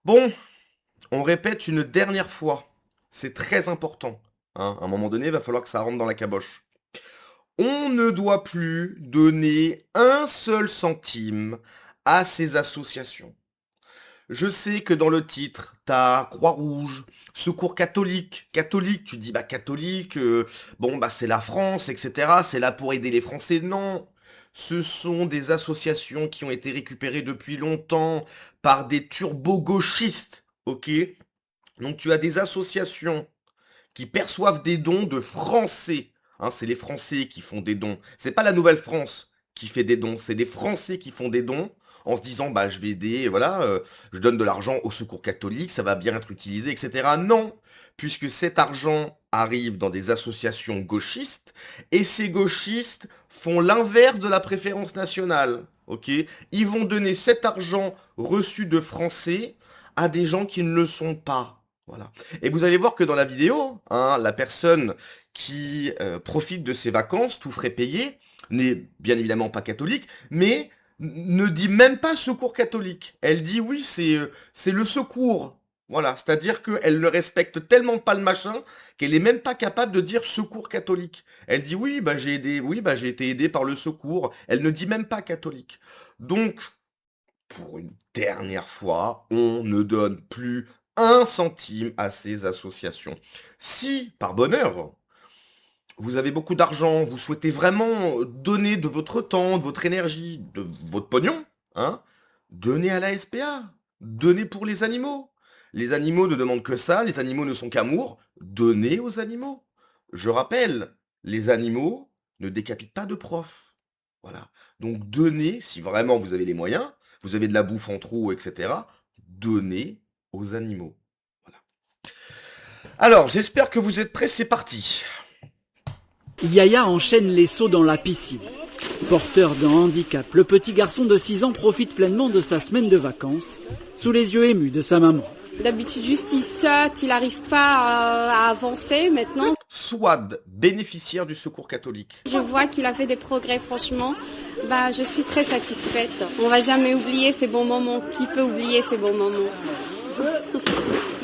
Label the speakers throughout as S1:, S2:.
S1: Bon, on répète une dernière fois. C'est très important. Hein. À un moment donné, il va falloir que ça rentre dans la caboche. On ne doit plus donner un seul centime à ces associations. Je sais que dans le titre, t'as Croix-Rouge, Secours catholique. Catholique, tu dis bah catholique, bon bah c'est la France, etc. C'est là pour aider les Français. Non, ce sont des associations qui ont été récupérées depuis longtemps par des turbo-gauchistes, ok? Donc tu as des associations qui perçoivent des dons de Français. Hein, c'est les Français qui font des dons. C'est pas la Nouvelle-France qui fait des dons, c'est les Français qui font des dons en se disant bah je vais aider, voilà, je donne de l'argent au secours catholique, ça va bien être utilisé, etc. Non, puisque cet argent arrive dans des associations gauchistes et ces gauchistes font l'inverse de la préférence nationale. Ok, ils vont donner cet argent reçu de Français à des gens qui ne le sont pas. Voilà. Et vous allez voir que dans la vidéo, hein, la personne qui profite de ses vacances, tout frais payé, n'est bien évidemment pas catholique, mais ne dit même pas secours catholique. Elle dit oui, c'est le secours. Voilà, c'est-à-dire qu'elle ne respecte tellement pas le machin qu'elle est même pas capable de dire secours catholique. Elle dit oui, bah j'ai aidé, oui, bah j'ai été aidé par le secours. Elle ne dit même pas catholique. Donc, pour une dernière fois, on ne donne plus un centime à ces associations. Si, par bonheur, vous avez beaucoup d'argent, vous souhaitez vraiment donner de votre temps, de votre énergie, de votre pognon, hein, donnez à la SPA. Donnez pour les animaux. Les animaux ne demandent que ça, les animaux ne sont qu'amour. Donnez aux animaux. Je rappelle, les animaux ne décapitent pas de profs. Voilà. Donc donnez, si vraiment vous avez les moyens, vous avez de la bouffe en trop, etc., donnez aux animaux. Voilà. Alors, j'espère que vous êtes prêts, c'est parti.
S2: Yaya enchaîne les sauts dans la piscine. Porteur d'un handicap, le petit garçon de 6 ans profite pleinement de sa semaine de vacances, sous les yeux émus de sa maman.
S3: D'habitude, juste il saute, il n'arrive pas à avancer. Maintenant,
S1: Swad, bénéficiaire du secours catholique.
S3: je vois qu'il a fait des progrès, franchement. Bah, je suis très satisfaite. On va jamais oublier ces bons moments. Qui peut oublier ces bons moments?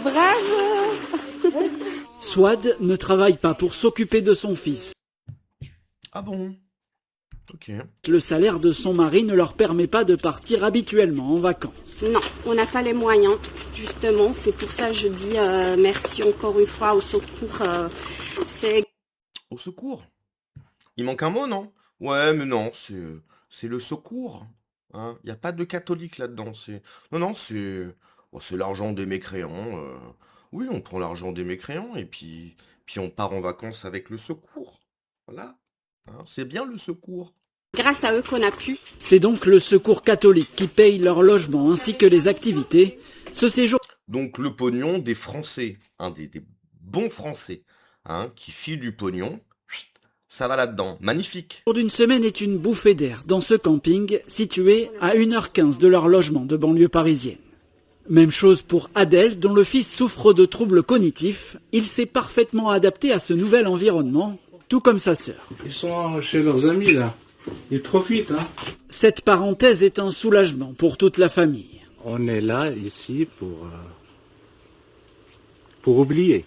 S3: Bravo!
S2: Swad ne travaille pas pour s'occuper de son fils.
S1: Ah bon? Ok.
S2: Le salaire de son mari ne leur permet pas de partir habituellement en vacances.
S3: Non, on n'a pas les moyens, justement. C'est pour ça que je dis merci encore une fois au secours. C'est
S1: Au secours? Il manque un mot, non? Ouais, mais non, c'est le secours. Hein? Il n'y a pas de catholique là-dedans. Non, non, c'est l'argent des mécréants. Oui, on prend l'argent des mécréants et puis on part en vacances avec le secours. Voilà. Hein, c'est bien le secours.
S3: grâce à eux qu'on a pu.
S2: C'est donc le secours catholique qui paye leur logement ainsi que les activités. Ce séjour
S1: Donc le pognon des Français, hein, des bons Français, hein, qui filent du pognon, chut, ça va là-dedans. Magnifique.
S2: d'une semaine est une bouffée d'air dans ce camping situé à 1h15 de leur logement de banlieue parisienne. Même chose pour Adèle, dont le fils souffre de troubles cognitifs. Il s'est parfaitement adapté à ce nouvel environnement, tout comme sa sœur.
S4: Ils sont chez leurs amis là. Ils profitent, hein.
S2: Cette parenthèse est un soulagement pour toute la famille.
S4: On est là ici pour oublier.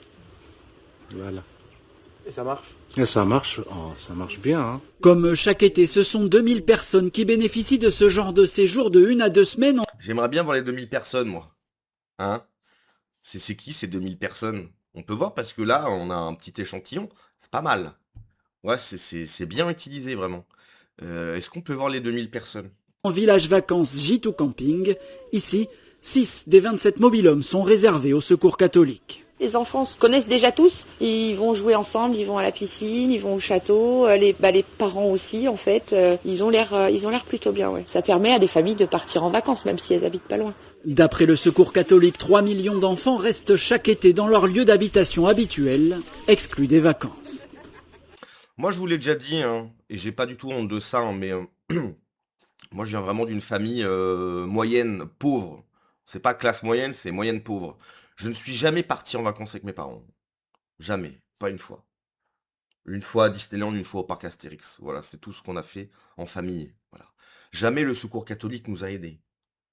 S4: Voilà.
S5: Et ça marche?
S4: Et ça marche, ça marche bien, hein.
S2: Comme chaque été, ce sont 2000 personnes qui bénéficient de ce genre de séjour de 1 à 2 semaines.
S1: J'aimerais bien voir les 2000 personnes, moi. Hein? C'est qui ces 2000 personnes? On peut voir parce que là, on a un petit échantillon. C'est pas mal. Ouais, c'est bien utilisé, vraiment. Est-ce qu'on peut voir les 2000 personnes?
S2: En village vacances gîte ou camping, ici, 6 des 27 mobil-homes sont réservés au secours catholique.
S6: Les enfants se connaissent déjà tous, ils vont jouer ensemble, ils vont à la piscine, ils vont au château, les parents aussi en fait, ils ont l'air plutôt bien, ouais. Ça permet à des familles de partir en vacances même si elles habitent pas loin.
S2: D'après le secours catholique, 3 millions d'enfants restent chaque été dans leur lieu d'habitation habituel, exclus des vacances.
S1: Moi, je vous l'ai déjà dit, hein, et j'ai pas du tout honte de ça, hein, mais moi, je viens vraiment d'une famille moyenne, pauvre. C'est pas classe moyenne, c'est moyenne pauvre. Je ne suis jamais parti en vacances avec mes parents. Jamais. Pas une fois. Une fois à Disneyland, une fois au parc Astérix. Voilà, c'est tout ce qu'on a fait en famille. Voilà. Jamais le secours catholique nous a aidés.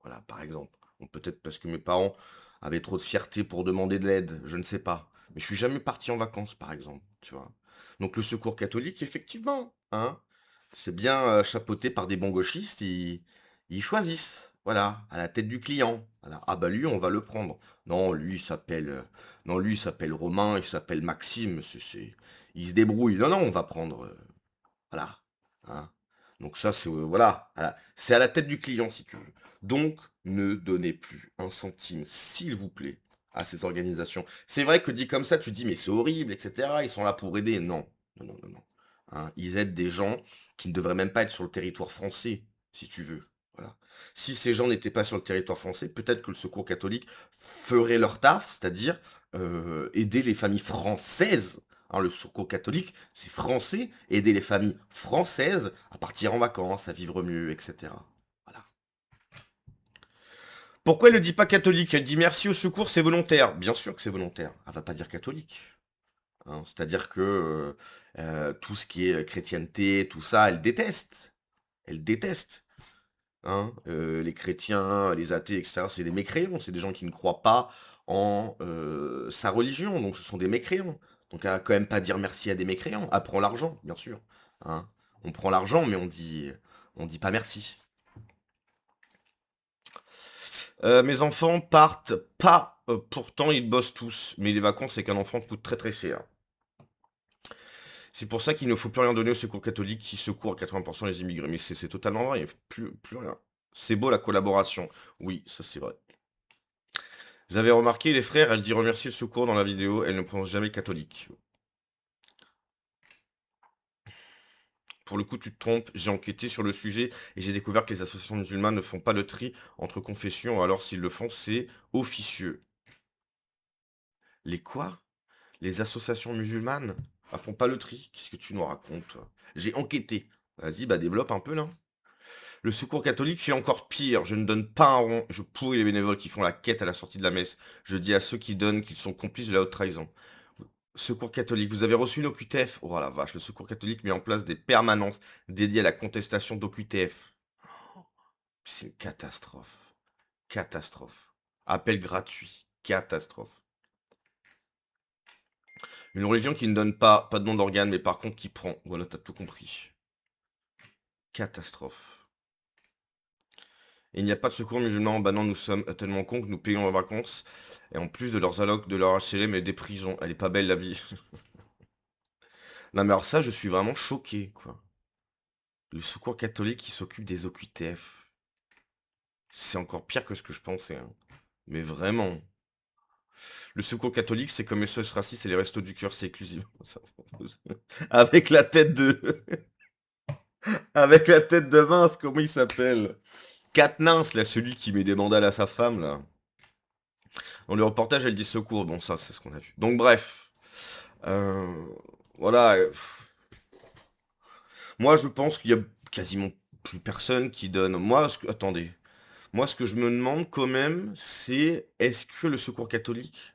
S1: Voilà, par exemple. Bon, peut-être parce que mes parents avait trop de fierté pour demander de l'aide, je ne sais pas. Mais je suis jamais parti en vacances, par exemple, tu vois. Donc le secours catholique, effectivement, hein, c'est bien chapeauté par des bons gauchistes, ils choisissent, voilà, à la tête du client. Voilà. Ah bah lui, on va le prendre. Non, lui, il s'appelle Romain, il s'appelle Maxime, il se débrouille. Non, non, on va prendre, voilà, hein. Donc ça, c'est voilà, c'est à la tête du client, si tu veux. Donc, ne donnez plus un centime, s'il vous plaît, à ces organisations. C'est vrai que dit comme ça, tu dis, mais c'est horrible, etc. Ils sont là pour aider. Non, non, non, non, non. Hein, ils aident des gens qui ne devraient même pas être sur le territoire français, si tu veux. Voilà. Si ces gens n'étaient pas sur le territoire français, peut-être que le Secours catholique ferait leur taf, c'est-à-dire aider les familles françaises. Hein, le Secours catholique, c'est français, aider les familles françaises à partir en vacances, à vivre mieux, etc. Voilà. Pourquoi elle ne dit pas catholique? Elle dit merci au secours, c'est volontaire. Bien sûr que c'est volontaire. Elle va pas dire catholique. Hein, c'est-à-dire que tout ce qui est chrétienté, tout ça, elle déteste. Elle déteste. Hein, les chrétiens, les athées, etc., c'est des mécréants. C'est des gens qui ne croient pas en sa religion. Donc ce sont des mécréants. Donc elle va quand même pas dire merci à des mécréants. Elle prend l'argent, bien sûr. Hein. On prend l'argent, mais on dit pas merci. Mes enfants partent pas, pourtant ils bossent tous. Mais les vacances, c'est qu'un enfant coûte très très cher. C'est pour ça qu'il ne faut plus rien donner au secours catholique qui secourt à 80% les immigrés. Mais c'est totalement vrai, il ne faut plus rien. C'est beau la collaboration. Oui, ça c'est vrai. Vous avez remarqué, les frères, elle dit remercier le secours dans la vidéo, elle ne prononce jamais catholique. Pour le coup, tu te trompes, j'ai enquêté sur le sujet et j'ai découvert que les associations musulmanes ne font pas le tri entre confessions, alors s'ils le font, c'est officieux. Les quoi? Les associations musulmanes? Elles font pas le tri? Qu'est-ce que tu nous racontes, toi? J'ai enquêté. Vas-y, bah développe un peu là. Le secours catholique fait encore pire. Je ne donne pas un rond. Je pourris les bénévoles qui font la quête à la sortie de la messe. Je dis à ceux qui donnent qu'ils sont complices de la haute trahison. Secours catholique, vous avez reçu une OQTF? Oh la vache, le secours catholique met en place des permanences dédiées à la contestation d'OQTF. C'est une catastrophe. Catastrophe. Appel gratuit. Catastrophe. Une religion qui ne donne pas de nom d'organe, mais par contre qui prend. Voilà, t'as tout compris. Catastrophe. Et il n'y a pas de secours musulman. Bah non, nous sommes tellement cons que nous payons nos vacances. Et en plus de leurs allocs, de leur HLM et des prisons. Elle est pas belle la vie. Non mais alors ça, je suis vraiment choqué, quoi. Le secours catholique qui s'occupe des OQTF. C'est encore pire que ce que je pensais. Hein. Mais vraiment. Le secours catholique, c'est comme SOS Racistes et les Restos du Cœur, c'est exclusif. Avec la tête de... Avec la tête de mince, comment il s'appelle? Katnins, là, celui qui met des mandales à sa femme, là. Dans le reportage, elle dit secours. Bon, ça, c'est ce qu'on a vu. Donc, bref. Voilà. Moi, je pense qu'il y a quasiment plus personne qui donne. Moi, attendez. Moi, ce que je me demande quand même, c'est est-ce que le secours catholique...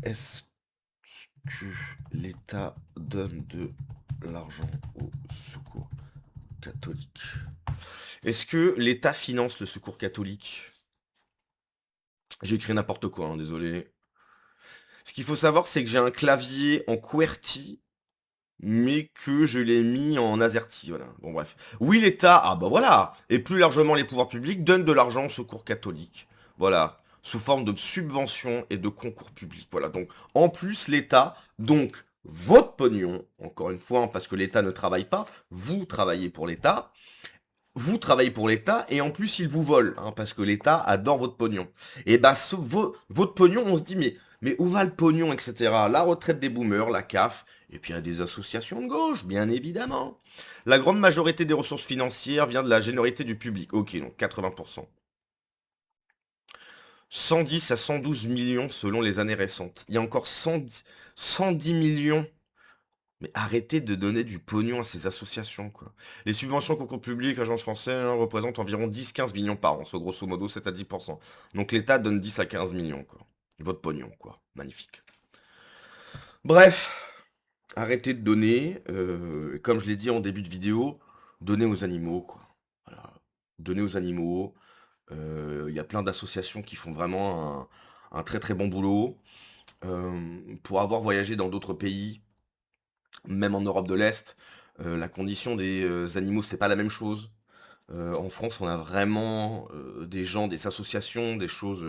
S1: est-ce que l'État donne de l'argent au secours catholique? Est-ce que l'État finance le secours catholique? J'ai écrit n'importe quoi, hein, désolé. Ce qu'il faut savoir, c'est que j'ai un clavier en QWERTY, mais que je l'ai mis en AZERTY, voilà. Bon, bref. Oui, l'État, ah bah voilà, et plus largement les pouvoirs publics donnent de l'argent au secours catholique. Voilà. Sous forme de subventions et de concours publics. Voilà. Donc, en plus, l'État, donc, votre pognon, encore une fois, hein, parce que l'État ne travaille pas, vous travaillez pour l'État. Vous travaillez pour l'État et en plus il vous vole, hein, parce que l'État adore votre pognon. Et bah votre pognon, on se dit mais où va le pognon, etc. La retraite des boomers, la CAF, et puis il y a des associations de gauche, bien évidemment. La grande majorité des ressources financières vient de la générosité du public. Ok, donc 80%. 110 à 112 millions selon les années récentes. Il y a encore 110 millions. Mais arrêtez de donner du pognon à ces associations, quoi. Les subventions concours publics, agences françaises, hein, représentent environ 10-15 millions par an, soit grosso modo 7 à 10%. Donc l'État donne 10 à 15 millions, quoi. Votre pognon, quoi. Magnifique. Bref, arrêtez de donner, comme je l'ai dit en début de vidéo, donnez aux animaux, quoi. Voilà. Donnez aux animaux, Il y a plein d'associations qui font vraiment un très très bon boulot. Pour avoir voyagé dans d'autres pays, même en Europe de l'Est, la condition des animaux, c'est pas la même chose. En France, on a vraiment des gens, des associations, des choses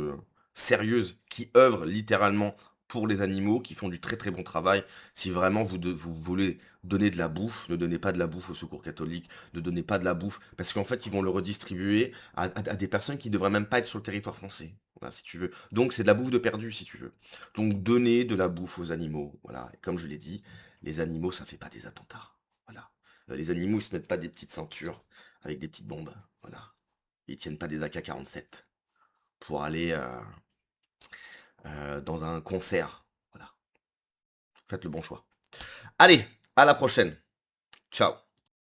S1: sérieuses qui œuvrent littéralement pour les animaux, qui font du très très bon travail. Si vraiment vous voulez donner de la bouffe, ne donnez pas de la bouffe au Secours catholique, ne donnez pas de la bouffe, parce qu'en fait, ils vont le redistribuer à des personnes qui ne devraient même pas être sur le territoire français. Voilà, si tu veux. Donc c'est de la bouffe de perdu, si tu veux. Donc donnez de la bouffe aux animaux. Voilà. Et comme je l'ai dit, les animaux, ça fait pas des attentats. Voilà. Les animaux, ils se mettent pas des petites ceintures avec des petites bombes. Voilà. Ils tiennent pas des AK-47 pour aller dans un concert. Voilà. Faites le bon choix. Allez, à la prochaine. Ciao.